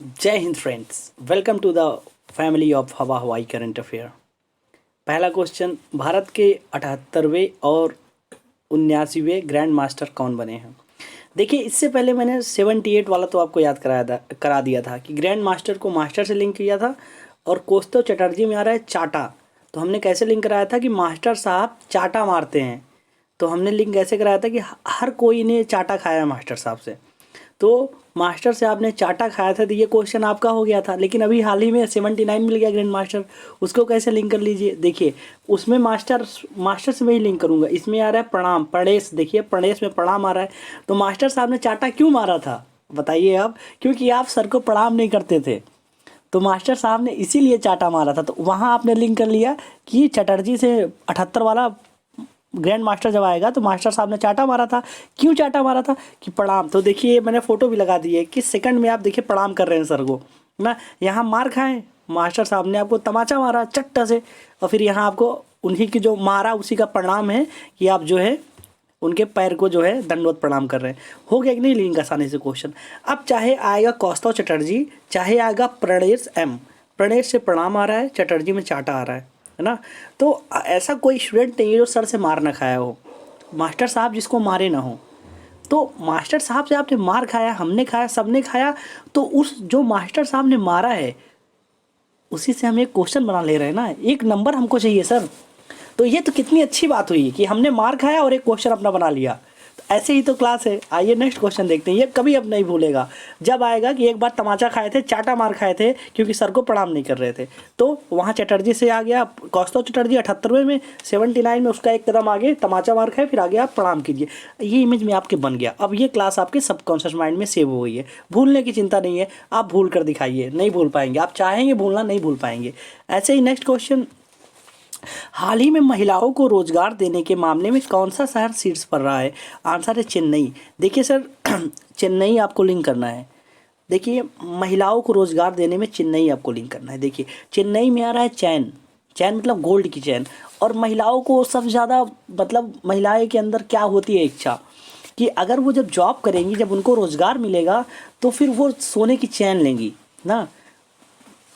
जय हिंद friends, welcome to the family of Hawa Hawai current affair. पहला क्वेश्चन, भारत के 78वें और 79वें ग्रैंड मास्टर कौन बने हैं। देखिए, इससे पहले मैंने 78 वाला तो आपको याद करा दिया था कि ग्रैंड मास्टर को मास्टर से लिंक किया था और कौस्तुभ चटर्जी में आ रहा है चाटा। तो हमने कैसे लिंक कराया था कि मास्टर साहब चाटा मारते हैं। तो हमने लिंक ऐसे कराया था कि हर कोई ने चाटा खाया है मास्टर साहब से। तो मास्टर से आपने चाटा खाया था, तो ये क्वेश्चन आपका हो गया था। लेकिन अभी हाल ही में 79 मिल गया ग्रैंड मास्टर, उसको कैसे लिंक कर लीजिए। देखिए, उसमें मास्टर मास्टर से मैं ही लिंक करूँगा। इसमें आ रहा है प्रणाम, प्रणेश। देखिए, प्रणेश में प्रणाम आ रहा है, तो मास्टर साहब ने चाटा क्यों मारा था बताइए आप। क्योंकि आप सर को प्रणाम नहीं करते थे, तो मास्टर साहब ने इसीलिए चाटा मारा था। तो वहाँ आपने लिंक कर लिया कि चटर्जी से 78 वाला ग्रैंड मास्टर जब आएगा तो मास्टर साहब ने चाटा मारा था। क्यों चाटा मारा था कि प्रणाम। तो देखिए, मैंने फ़ोटो भी लगा दी है कि सेकंड में आप देखिए प्रणाम कर रहे हैं सर को ना। यहाँ मार खाएं, मास्टर साहब ने आपको तमाचा मारा चट्टा से, और फिर यहाँ आपको उन्हीं की जो मारा उसी का प्रणाम है कि आप जो है उनके पैर को जो है दंडवत प्रणाम कर रहे हैं। हो गया कि नहीं लिंक आसानी से क्वेश्चन। अब चाहे आएगा कौस्तुभ चटर्जी, चाहे आएगा प्रणेश एम, प्रणेश से प्रणाम आ रहा है, चटर्जी में चाटा आ रहा है ना। तो ऐसा कोई स्टूडेंट नहीं है जो सर से मार ना खाया हो, मास्टर साहब जिसको मारे ना हो। तो मास्टर साहब से आपने मार खाया, हमने खाया, सबने खाया। तो उस जो मास्टर साहब ने मारा है उसी से हम एक क्वेश्चन बना ले रहे हैं ना। एक नंबर हमको चाहिए सर। तो ये तो कितनी अच्छी बात हुई कि हमने मार खाया और एक क्वेश्चन अपना बना लिया। तो ऐसे ही तो क्लास है। आइए नेक्स्ट क्वेश्चन देखते हैं। ये कभी अब नहीं भूलेगा जब आएगा कि एक बार तमाचा खाए थे, चाटा मार खाए थे क्योंकि सर को प्रणाम नहीं कर रहे थे। तो वहाँ चटर्जी से आ गया कौस्तुभ चटर्जी 78वें में, 79 में उसका एक कदम आगे तमाचा मार खाए, फिर आगे आप प्रणाम कीजिए। ये इमेज में आपके बन गया। अब ये क्लास आपके सबकॉन्शियस माइंड में सेव हो गई है। भूलने की चिंता नहीं है, आप भूल कर दिखाइए, नहीं भूल पाएंगे। आप चाहेंगे भूलना, नहीं भूल पाएंगे। ऐसे ही नेक्स्ट क्वेश्चन, हाल ही में महिलाओं को रोजगार देने के मामले में कौन सा शहर शीर्ष पर रहा है। आंसर है चेन्नई। देखिए सर, चेन्नई आपको लिंक करना है। देखिए, महिलाओं को रोजगार देने में चेन्नई आपको लिंक करना है। देखिए, चेन्नई में आ रहा है चैन। चैन मतलब गोल्ड की चैन। और महिलाओं को सबसे ज़्यादा मतलब महिलाएं के अंदर क्या होती है इच्छा कि अगर वो जब जॉब करेंगी, जब उनको रोज़गार मिलेगा तो फिर वो सोने की चैन लेंगी ना।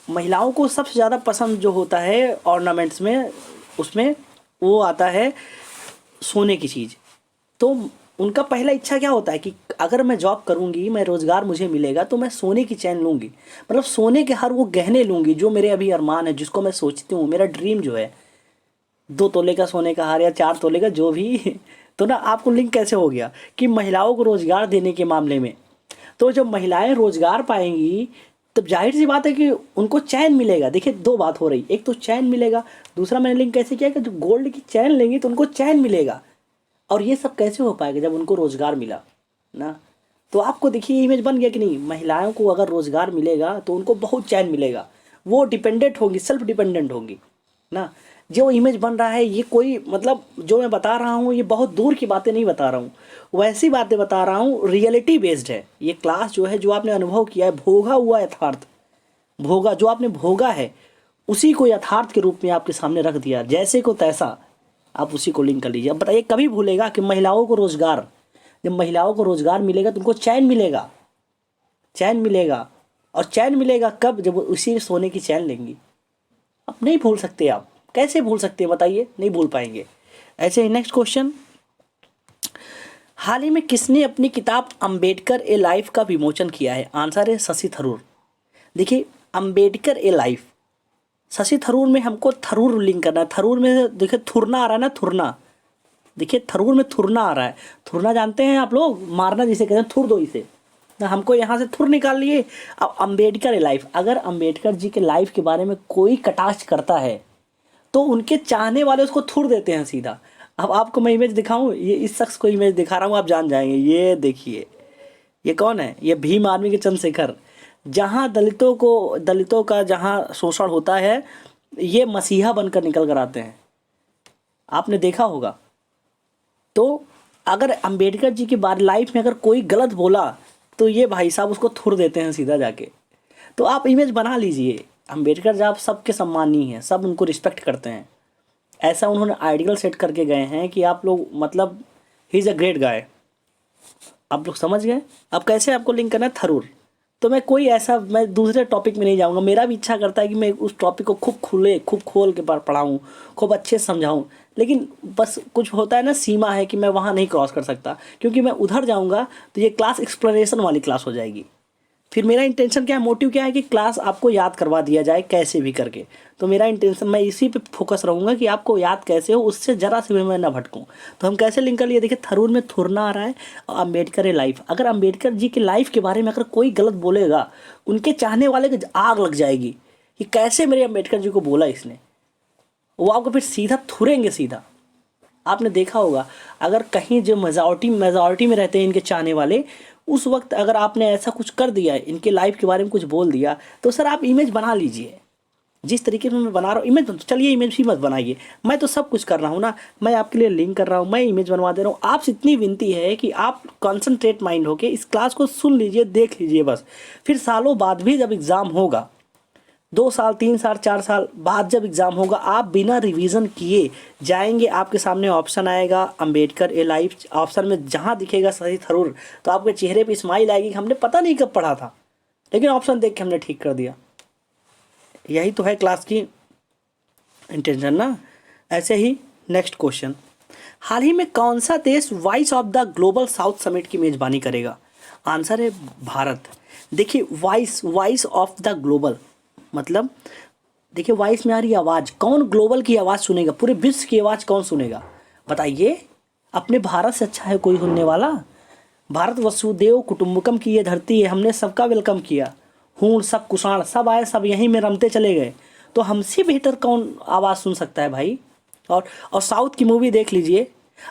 महिलाओं को सबसे ज़्यादा पसंद जो होता है ऑर्नामेंट्स में, उसमें वो आता है सोने की चीज़। तो उनका पहला इच्छा क्या होता है कि अगर मैं जॉब करूंगी, मैं रोज़गार मुझे मिलेगा तो मैं सोने की चैन लूँगी, मतलब सोने के हर वो गहने लूँगी जो मेरे अभी अरमान है, जिसको मैं सोचती हूँ, मेरा ड्रीम जो है 2 तोले का सोने का हार या 4 तोले का जो भी। तो ना आपको लिंक कैसे हो गया कि महिलाओं को रोज़गार देने के मामले में। तो जब महिलाएं रोज़गार पाएंगी तब जाहिर सी बात है कि उनको चैन मिलेगा। देखिए, दो बात हो रही, एक तो चैन मिलेगा, दूसरा मैंने लिंक कैसे किया कि जो गोल्ड की चैन लेंगी तो उनको चैन मिलेगा। और ये सब कैसे हो पाएगा जब उनको रोज़गार मिला ना। तो आपको देखिए इमेज बन गया कि नहीं। महिलाओं को अगर रोज़गार मिलेगा तो उनको बहुत चैन मिलेगा, वो डिपेंडेंट होंगी, सेल्फ डिपेंडेंट होंगी ना। जो इमेज बन रहा है ये कोई मतलब जो मैं बता रहा हूँ ये बहुत दूर की बातें नहीं बता रहा हूँ, वैसी बातें बता रहा हूँ, रियलिटी बेस्ड है ये क्लास जो है। जो आपने अनुभव किया है, भोगा हुआ यथार्थ, भोगा जो आपने भोगा है उसी को यथार्थ के रूप में आपके सामने रख दिया, जैसे को तैसा। आप उसी को लिंक कर लीजिए। अब बताइए, कभी भूलेगा कि महिलाओं को रोज़गार, जब महिलाओं को रोज़गार मिलेगा तो उनको चैन मिलेगा, चैन मिलेगा। और चैन मिलेगा कब, जब वो उसी सोने की चैन लेंगी। अब नहीं भूल सकते आप, कैसे भूल सकते हैं बताइए, नहीं भूल पाएंगे। ऐसे ही नेक्स्ट क्वेश्चन, हाल ही में किसने अपनी किताब अंबेडकर ए लाइफ का विमोचन किया है। आंसर है शशि थरूर। देखिए, अंबेडकर ए लाइफ, शशि थरूर में हमको थरूर लिंक करना है। थरूर में देखिए थुरना आ रहा है ना, थुरना। देखिए, थरूर में थुरना आ रहा है। थुरना जानते हैं आप लोग, मारना जिसे कहते हैं, थुर दो इसे ना। हमको यहाँ से थुर निकाल लिए। अब अंबेडकर ए लाइफ, अगर अंबेडकर जी के लाइफ के बारे में कोई कटाक्ष करता है तो उनके चाहने वाले उसको थुड़ देते हैं सीधा। अब आपको मैं इमेज दिखाऊं, ये इस शख्स को इमेज दिखा रहा हूँ, आप जान जाएंगे। ये देखिए, ये कौन है, ये भीम आर्मी के चंद्रशेखर। जहाँ दलितों का जहाँ शोषण होता है, ये मसीहा बनकर निकल कर आते हैं, आपने देखा होगा। तो अगर अंबेडकर जी के बारे लाइफ में अगर कोई गलत बोला तो ये भाई साहब उसको थुड़ देते हैं सीधा जाके। तो आप इमेज बना लीजिए, अंबेडकर साहब सबके सम्मानीय हैं, सब उनको रिस्पेक्ट करते हैं। ऐसा उन्होंने आइडियल सेट करके गए हैं कि आप लोग मतलब he is a great guy. आप लोग समझ गए। अब कैसे आपको लिंक करना है, थरूर। तो मैं दूसरे टॉपिक में नहीं जाऊँगा। मेरा भी इच्छा करता है कि मैं उस टॉपिक को खूब खोल के पढ़ाऊँ, खूब अच्छे से समझाऊँ, लेकिन बस कुछ होता है ना, सीमा है कि मैं वहाँ नहीं क्रॉस कर सकता, क्योंकि मैं उधर जाऊँगा तो ये क्लास एक्सप्लेनेशन वाली क्लास हो जाएगी। फिर मेरा इंटेंशन क्या है, मोटिव क्या है कि क्लास आपको याद करवा दिया जाए कैसे भी करके। तो मेरा इंटेंशन, मैं इसी पे फोकस रहूँगा कि आपको याद कैसे हो, उससे ज़रा से भी मैं ना भटकूँ। तो हम कैसे लिंक कर लिए, देखिए थरूर में थुरना आ रहा है और अम्बेडकर है लाइफ। अगर अम्बेडकर जी की लाइफ के बारे में अगर कोई गलत बोलेगा, उनके चाहने वाले को आग लग जाएगी कि कैसे मेरे अम्बेडकर जी को बोला इसने। वो आपको फिर सीधा थुरेंगे सीधा। आपने देखा होगा, अगर कहीं जो मेजॉरिटी में रहते हैं इनके चाहने वाले, उस वक्त अगर आपने ऐसा कुछ कर दिया, इनके लाइफ के बारे में कुछ बोल दिया, तो सर आप इमेज बना लीजिए। जिस तरीके से मैं बना रहा हूँ इमेज, चलिए इमेज ही मत बनाइए, मैं तो सब कुछ कर रहा हूँ ना, मैं आपके लिए लिंक कर रहा हूँ, मैं इमेज बनवा दे रहा हूँ। आपसे इतनी विनती है कि आप कॉन्सेंट्रेट माइंड होके इस क्लास को सुन लीजिए, देख लीजिए बस। फिर सालों बाद भी जब एग्ज़ाम होगा, 2 साल 3 साल 4 साल बाद जब एग्ज़ाम होगा, आप बिना रिवीजन किए जाएंगे, आपके सामने ऑप्शन आएगा अम्बेडकर ए लाइफ, ऑप्शन में जहाँ दिखेगा शशि थरूर, तो आपके चेहरे पे स्माइल आएगी कि हमने पता नहीं कब पढ़ा था, लेकिन ऑप्शन देख के हमने ठीक कर दिया। यही तो है क्लास की इंटेंशन ना। ऐसे ही नेक्स्ट क्वेश्चन, हाल ही में कौन सा देश voice of the global south summit की मेज़बानी करेगा? आंसर है भारत। देखिए वॉइस ऑफ द ग्लोबल मतलब, देखिए वॉइस में आ रही आवाज़, कौन ग्लोबल की आवाज़ सुनेगा, पूरे विश्व की आवाज़ कौन सुनेगा बताइए? अपने भारत से अच्छा है कोई सुनने वाला? भारत वसुदेव कुटुंबकम की ये धरती है, हमने सबका वेलकम किया, हूण सब कुषाण सब आए, सब यहीं में रमते चले गए, तो हमसे बेहतर कौन आवाज़ सुन सकता है भाई? और साउथ की मूवी देख लीजिए,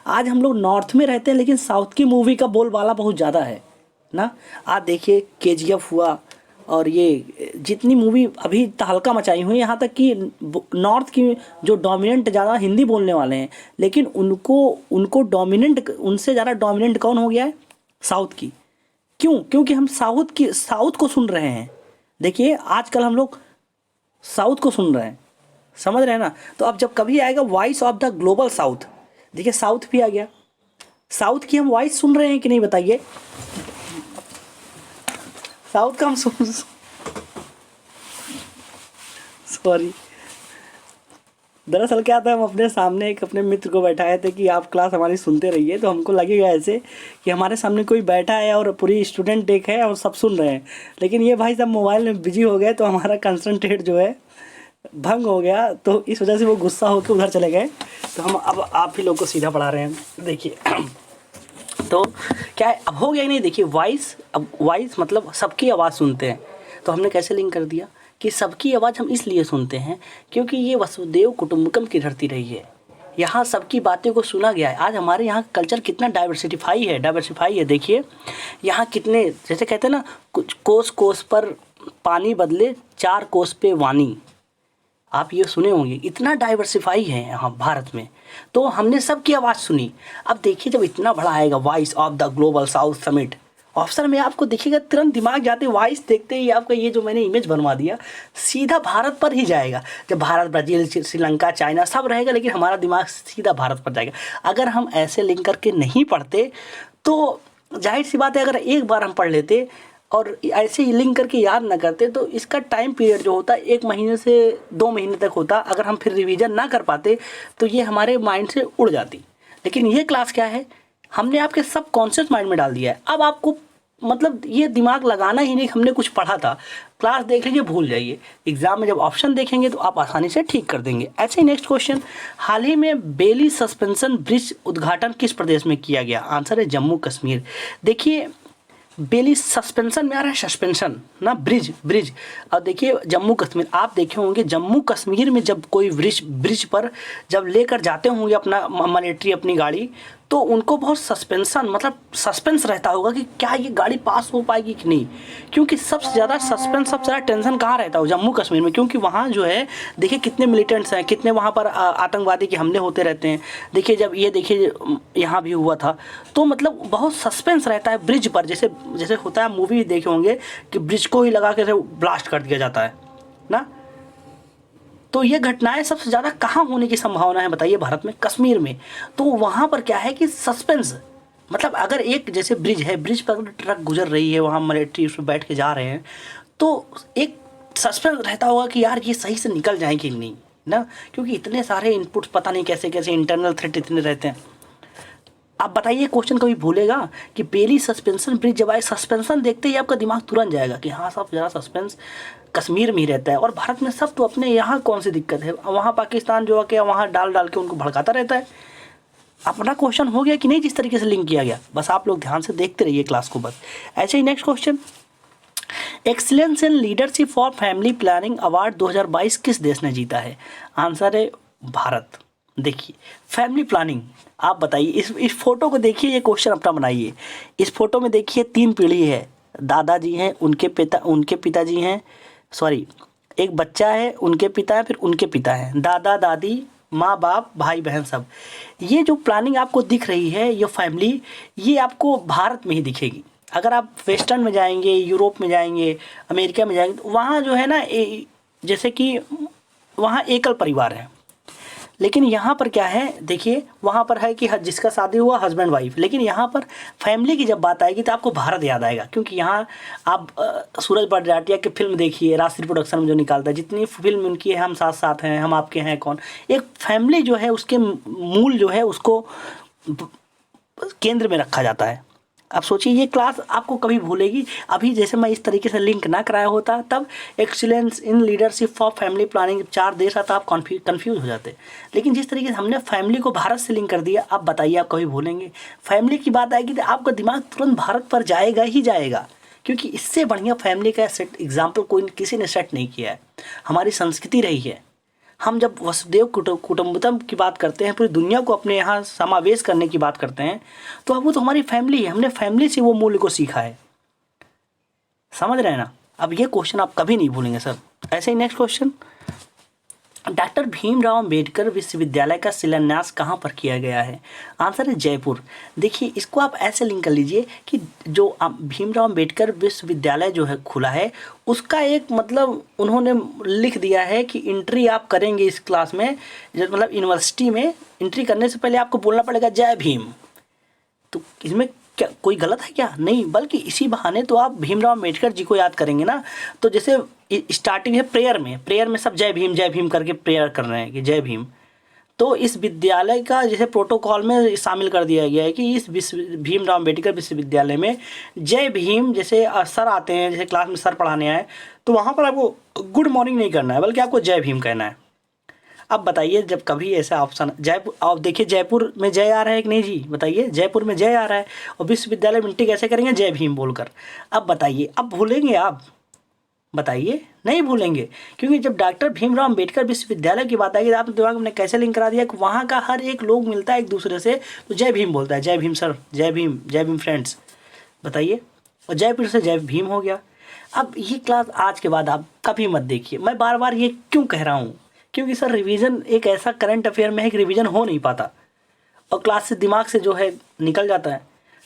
आज हम लोग नॉर्थ में रहते हैं लेकिन साउथ की मूवी का बोलबाला बहुत ज़्यादा है ना। आज देखिए KGF हुआ, और ये जितनी मूवी अभी तहलका मचाई हुई, यहाँ तक कि नॉर्थ की जो डोमिनेंट ज़्यादा हिंदी बोलने वाले हैं, लेकिन उनको डोमिनेंट, उनसे ज़्यादा डोमिनेंट कौन हो गया है? साउथ की। क्यों? क्योंकि हम साउथ को सुन रहे हैं। देखिए आजकल हम लोग साउथ को सुन रहे हैं, समझ रहे हैं ना। तो अब जब कभी आएगा voice of the global south, देखिए साउथ भी आ गया, साउथ की हम वॉइस सुन रहे हैं कि नहीं बताइए? साउथ का हम सुन, सॉरी, दरअसल क्या था, हम अपने सामने एक अपने मित्र को बैठाए थे कि आप क्लास हमारी सुनते रहिए, तो हमको लगेगा ऐसे कि हमारे सामने कोई बैठा है और पूरी स्टूडेंट एक है और सब सुन रहे हैं, लेकिन ये भाई सब मोबाइल में बिजी हो गए, तो हमारा कंसंट्रेट जो है भंग हो गया, तो इस वजह से वो गुस्सा होकर उधर चले गए। तो हम अब आप ही लोग को सीधा पढ़ा रहे हैं। देखिए तो क्या है, अब हो गया ही नहीं। देखिए अब वॉइस मतलब सबकी आवाज़ सुनते हैं, तो हमने कैसे लिंक कर दिया कि सबकी आवाज़ हम इसलिए सुनते हैं क्योंकि ये वसुदेव कुटुंबकम की धरती रही है, यहाँ सबकी बातें को सुना गया है। आज हमारे यहाँ कल्चर कितना डाइवर्सिफाई है। देखिए यहाँ कितने, जैसे कहते हैं ना, कुछ कोस कोस पर पानी बदले 4 कोस पे वाणी, आप ये सुने होंगे, इतना डाइवर्सिफाई है यहाँ भारत में। तो हमने सबकी आवाज़ सुनी। अब देखिए जब इतना बड़ा आएगा voice of the global south summit, option में आपको दिखेगा, तुरंत दिमाग जाते वॉइस देखते ही आपका ये जो मैंने इमेज बनवा दिया सीधा भारत पर ही जाएगा। जब भारत, ब्राज़ील, श्रीलंका, चाइना सब रहेगा, लेकिन हमारा दिमाग सीधा भारत पर जाएगा। अगर हम ऐसे लिंक करके नहीं पढ़ते तो जाहिर सी बात है, अगर एक बार हम पढ़ लेते और ऐसे ही लिंक करके याद ना करते, तो इसका टाइम पीरियड जो होता 1 महीने से 2 महीने तक होता। अगर हम फिर रिवीजन ना कर पाते तो ये हमारे माइंड से उड़ जाती। लेकिन ये क्लास क्या है, हमने आपके सब कॉन्शियस माइंड में डाल दिया है। अब आपको मतलब ये दिमाग लगाना ही नहीं, हमने कुछ पढ़ा था, क्लास देख लीजिए, भूल जाइए। एग्जाम में जब ऑप्शन देखेंगे तो आप आसानी से ठीक कर देंगे। ऐसे ही नेक्स्ट क्वेश्चन, हाल ही में बेली सस्पेंशन ब्रिज उद्घाटन किस प्रदेश में किया गया? आंसर है जम्मू कश्मीर। देखिए बेली सस्पेंशन में आ रहा है सस्पेंशन ना, ब्रिज। और देखिए जम्मू कश्मीर, आप देखे होंगे जम्मू कश्मीर में जब कोई ब्रिज पर जब लेकर जाते होंगे अपना मिलिट्री अपनी गाड़ी, तो उनको बहुत सस्पेंस रहता होगा कि क्या ये गाड़ी पास हो पाएगी कि नहीं। क्योंकि सबसे ज़्यादा सस्पेंस, सबसे ज़्यादा टेंशन कहाँ रहता हो? जम्मू कश्मीर में, क्योंकि वहाँ जो है देखिए कितने मिलिटेंट्स हैं, कितने वहाँ पर आतंकवादी के हमले होते रहते हैं। देखिए जब ये देखिए यहाँ भी हुआ था, तो मतलब बहुत सस्पेंस रहता है ब्रिज पर। जैसे होता है, मूवी देखे होंगे कि ब्रिज को ही लगा के ब्लास्ट कर दिया जाता है ना। तो ये घटनाएं सबसे ज़्यादा कहाँ होने की संभावना है बताइए? भारत में, कश्मीर में। तो वहाँ पर क्या है कि सस्पेंस, मतलब अगर एक जैसे ब्रिज है, ब्रिज पर अगर ट्रक गुजर रही है, वहाँ मिलिट्री उसमें बैठ के जा रहे हैं, तो एक सस्पेंस रहता होगा कि यार ये सही से निकल जाए कि नहीं ना, क्योंकि इतने सारे इनपुट्स पता नहीं कैसे कैसे इंटरनल थ्रेट इतने रहते हैं। आप बताइए क्वेश्चन कभी भूलेगा कि बेली सस्पेंशन ब्रिज जब आए, सस्पेंशन देखते ही आपका दिमाग तुरंत जाएगा कि हाँ साहब ज़रा सस्पेंस कश्मीर में ही रहता है, और भारत में सब तो अपने यहाँ कौन सी दिक्कत है, वहाँ पाकिस्तान जो है कि वहाँ डाल डाल के उनको भड़काता रहता है। अपना क्वेश्चन हो गया कि नहीं, जिस तरीके से लिंक किया गया, बस आप लोग ध्यान से देखते रहिए क्लास को बस। ऐसे ही next question, excellence in leadership for family planning award 2022 किस देश ने जीता है? आंसर है भारत। देखिए फैमिली प्लानिंग, आप बताइए, इस फोटो को देखिए, ये क्वेश्चन अपना बनाइए। इस फोटो में देखिए 3 पीढ़ी है, दादाजी हैं, उनके पिताजी हैं, सॉरी एक बच्चा है, उनके पिता है, फिर उनके पिता हैं, दादा दादी, माँ बाप, भाई बहन सब। ये जो प्लानिंग आपको दिख रही है, ये फैमिली, ये आपको भारत में ही दिखेगी। अगर आप वेस्टर्न में जाएंगे, यूरोप में जाएंगे, अमेरिका में जाएंगे, तो वहाँ जो है ना जैसे कि वहाँ एकल परिवार है, लेकिन यहाँ पर क्या है, देखिए वहाँ पर है कि जिसका शादी हुआ हस्बैंड वाइफ, लेकिन यहाँ पर फैमिली की जब बात आएगी तो आपको भारत याद आएगा, क्योंकि यहाँ आप सूरज बड़जात्या की फिल्म देखिए, राष्ट्रीय प्रोडक्शन में जो निकालता है, जितनी फिल्म उनकी है, हम साथ साथ हैं, हम आपके हैं कौन, एक फैमिली जो है उसके मूल जो है उसको केंद्र में रखा जाता है। अब सोचिए ये क्लास आपको कभी भूलेगी, अभी जैसे मैं इस तरीके से लिंक ना कराया होता तब excellence in leadership for family planning 4 देश आता, आप कंफ्यूज हो जाते, लेकिन जिस तरीके से हमने फैमिली को भारत से लिंक कर दिया, अब बताइए आप कभी भूलेंगे? फैमिली की बात आएगी तो आपका दिमाग तुरंत भारत पर जाएगा ही जाएगा, क्योंकि इससे बढ़िया फैमिली का सेट एग्जाम्पल कोई किसी ने सेट नहीं किया है। हमारी संस्कृति रही है, हम जब वसुदेव कुटुंबकम की बात करते हैं, पूरी दुनिया को अपने यहाँ समावेश करने की बात करते हैं, तो अब वो तो हमारी फैमिली है, हमने फैमिली से वो मूल्य को सीखा है। समझ रहे हैं ना? अब ये क्वेश्चन आप कभी नहीं भूलेंगे सर। ऐसे ही next question, doctor Bhimrao Ambedkar विश्वविद्यालय का शिलान्यास कहाँ पर किया गया है? आंसर है जयपुर। देखिए इसको आप ऐसे लिंक कर लीजिए कि जो भीमराव अंबेडकर विश्वविद्यालय जो है खुला है, उसका एक मतलब उन्होंने लिख दिया है कि एंट्री आप करेंगे इस क्लास में, मतलब यूनिवर्सिटी में एंट्री करने से पहले आपको बोलना पड़ेगा जय भीम। तो इसमें क्या कोई गलत है क्या? नहीं, बल्कि इसी बहाने तो आप भीमराव अम्बेडकर जी को याद करेंगे ना। तो जैसे स्टार्टिंग है प्रेयर में सब जय भीम करके प्रेयर कर रहे हैं कि जय भीम, तो इस विद्यालय का जैसे प्रोटोकॉल में शामिल कर दिया गया है कि इस भीमराव अम्बेडकर विश्वविद्यालय में जय भीम, जैसे सर आते हैं, जैसे क्लास में सर पढ़ाने आए, तो वहाँ पर आपको गुड मॉर्निंग नहीं करना है, बल्कि आपको जय भीम कहना है। अब बताइए जब कभी ऐसा ऑप्शन जयपुर, आप देखिए जयपुर में जय आ रहा है कि नहीं जी? बताइए जयपुर में जय आ रहा है और विश्वविद्यालय में एंट्री कैसे करेंगे? जय भीम बोलकर। अब बताइए, अब भूलेंगे आप? बताइए नहीं भूलेंगे, क्योंकि जब डॉक्टर भीमराव अंबेडकर विश्वविद्यालय की बात आएगी तो आपने दिमाग में कैसे लिंक करा दिया कि वहाँ का हर एक लोग मिलता है एक दूसरे से तो जय भीम बोलता है, जय भीम सर, जय भीम फ्रेंड्स। बताइए, और जयपुर से जय भीम हो गया। अब ये क्लास आज के बाद आप कभी मत देखिए। मैं बार बार ये क्यों कह रहा हूँ? क्योंकि सर रिवीजन एक ऐसा करंट अफेयर में है कि रिवीजन हो नहीं पाता और क्लास से दिमाग से जो है निकल जाता है।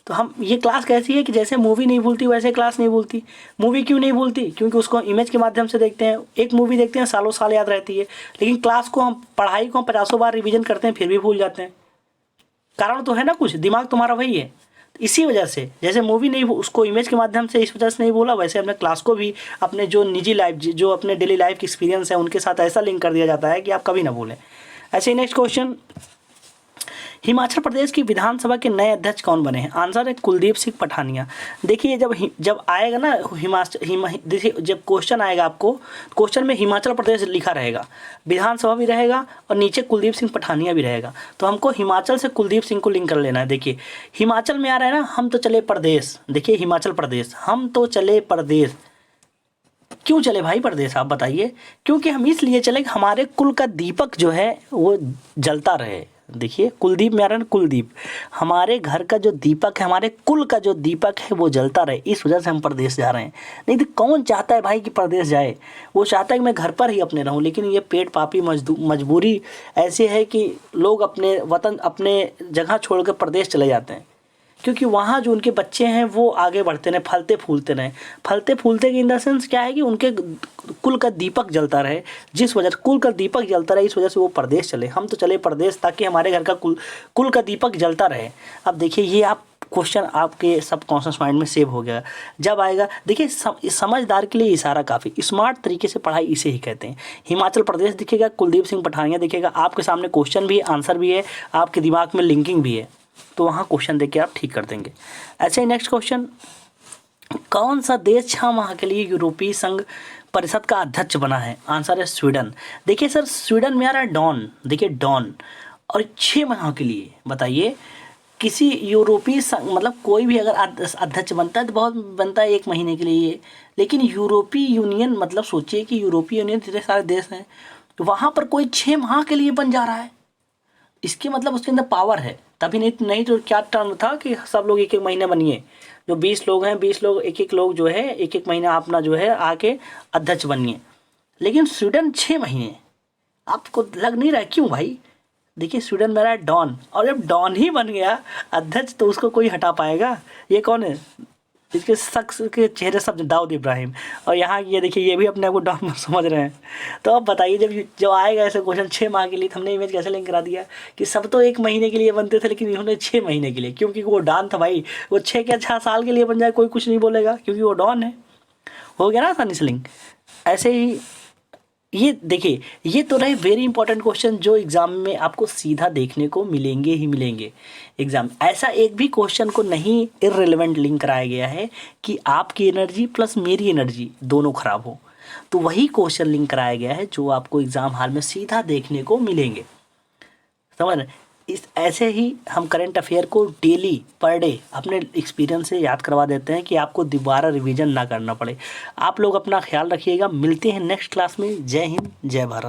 तो हम ये क्लास कैसी है कि जैसे मूवी नहीं भूलती वैसे क्लास नहीं भूलती। मूवी क्यों नहीं भूलती? क्योंकि उसको इमेज के माध्यम से देखते हैं। एक मूवी देखते हैं सालों साल याद रहती है, लेकिन क्लास को हम पढ़ाई को हम 50 बार रिवीजन करते हैं फिर भी भूल जाते हैं। कारण तो है ना कुछ, दिमाग तुम्हारा वही है। इसी वजह से जैसे मूवी नहीं उसको इमेज के माध्यम से इस वजह से नहीं बोला, वैसे अपने क्लास को भी अपने जो निजी लाइफ, जो अपने डेली लाइफ की एक्सपीरियंस है उनके साथ ऐसा लिंक कर दिया जाता है कि आप कभी ना भूलें। ऐसे ही नेक्स्ट क्वेश्चन, हिमाचल प्रदेश की विधानसभा के नए अध्यक्ष कौन बने हैं? आंसर है कुलदीप सिंह पठानिया। देखिए जब आएगा ना देखिए जब क्वेश्चन आएगा आपको, क्वेश्चन में हिमाचल प्रदेश लिखा रहेगा, विधानसभा भी रहेगा और नीचे कुलदीप सिंह पठानिया भी रहेगा। तो हमको हिमाचल से कुलदीप सिंह को लिंक कर लेना है। देखिए हिमाचल में आ रहा है ना, हम तो चले प्रदेश। देखिए हिमाचल प्रदेश, हम तो चले प्रदेश। क्यों चले भाई प्रदेश, आप बताइए? क्योंकि हम इसलिए चले कि हमारे कुल का दीपक जो है वो जलता रहे। देखिए कुलदीप में आ रहा है ना, कुलदीप, हमारे घर का जो दीपक है, हमारे कुल का जो दीपक है वो जलता रहे, इस वजह से हम प्रदेश जा रहे हैं। नहीं तो कौन चाहता है भाई कि प्रदेश जाए? वो चाहता है कि मैं घर पर ही अपने रहूं, लेकिन ये पेट पापी मजबूरी ऐसी है कि लोग अपने वतन, अपने जगह छोड़कर प्रदेश चले जाते हैं, क्योंकि वहाँ जो उनके बच्चे हैं वो आगे बढ़ते रहें, फलते फूलते रहें। फलते फूलते की इन द सेंस क्या है कि उनके कुल का दीपक जलता रहे, जिस वजह से कुल का दीपक जलता रहे, इस वजह से वो प्रदेश चले। हम तो चले प्रदेश ताकि हमारे घर का कुल का दीपक जलता रहे। अब देखिए ये आप क्वेश्चन आपके सबकॉन्शियस माइंड में सेव हो गया। जब आएगा देखिए, समझदार के लिए इशारा काफ़ी, स्मार्ट तरीके से पढ़ाई इसे ही कहते हैं। हिमाचल प्रदेश दिखेगा, कुलदीप सिंह पठानिया दिखेगा, आपके सामने क्वेश्चन भी है, आंसर भी है, आपके दिमाग में लिंकिंग भी है, तो वहाँ क्वेश्चन देख के आप ठीक कर देंगे। ऐसे ही नेक्स्ट क्वेश्चन, कौन सा देश 6 माह के लिए यूरोपीय संघ परिषद का अध्यक्ष बना है? आंसर है स्वीडन। देखिए सर, स्वीडन में आ रहा है डॉन, देखिए डॉन, और 6 माह के लिए बताइए, किसी यूरोपीय संघ मतलब कोई भी अगर अध्यक्ष बनता है तो बहुत बनता है 1 महीने के लिए, लेकिन यूरोपीय यूनियन मतलब सोचिए कि यूरोपीय यूनियन इतने सारे देश हैं, वहाँ पर कोई 6 माह के लिए बन जा रहा है, इसके मतलब उसके अंदर पावर है। तभी नहीं तो क्या टर्म था कि सब लोग 1-1 महीने बनिए, जो 20 लोग हैं 20 लोग 1-1 लोग जो है 1-1 महीना अपना जो है आके अध्यक्ष बनिए, लेकिन स्वीडन 6 महीने, आपको लग नहीं रहा है क्यों भाई? देखिए स्वीडन में रहा है डॉन, और जब डॉन ही बन गया अध्यक्ष तो उसको कोई हटा पाएगा? ये कौन है? इसके शख्स के चेहरे सब दाऊद इब्राहिम, और यहाँ ये देखिए ये भी अपने आप को डॉन समझ रहे हैं। तो अब बताइए, जब आएगा ऐसे क्वेश्चन 6 माह के लिए, तो हमने इमेज कैसे लिंक करा दिया कि सब तो 1 महीने के लिए बनते थे, लेकिन इन्होंने 6 महीने के लिए, क्योंकि वो डॉन था भाई। वो 6 क्या 6 साल के लिए बन जाए कोई कुछ नहीं बोलेगा, क्योंकि वो डॉन है। हो गया ना आसानी से लिंक। ऐसे ही ये देखिए, ये तो रहे वेरी इंपॉर्टेंट क्वेश्चन जो एग्जाम में आपको सीधा देखने को मिलेंगे ही मिलेंगे एग्जाम। ऐसा एक भी क्वेश्चन को नहीं इररिलेवेंट लिंक कराया गया है कि आपकी एनर्जी प्लस मेरी एनर्जी दोनों खराब हो, तो वही क्वेश्चन लिंक कराया गया है जो आपको एग्जाम हॉल में सीधा देखने को मिलेंगे, समझ रहे? इस ऐसे ही हम करंट अफेयर को डेली पर डे अपने एक्सपीरियंस से याद करवा देते हैं कि आपको दोबारा रिवीजन ना करना पड़े। आप लोग अपना ख्याल रखिएगा, मिलते हैं नेक्स्ट क्लास में। जय हिंद, जय भारत।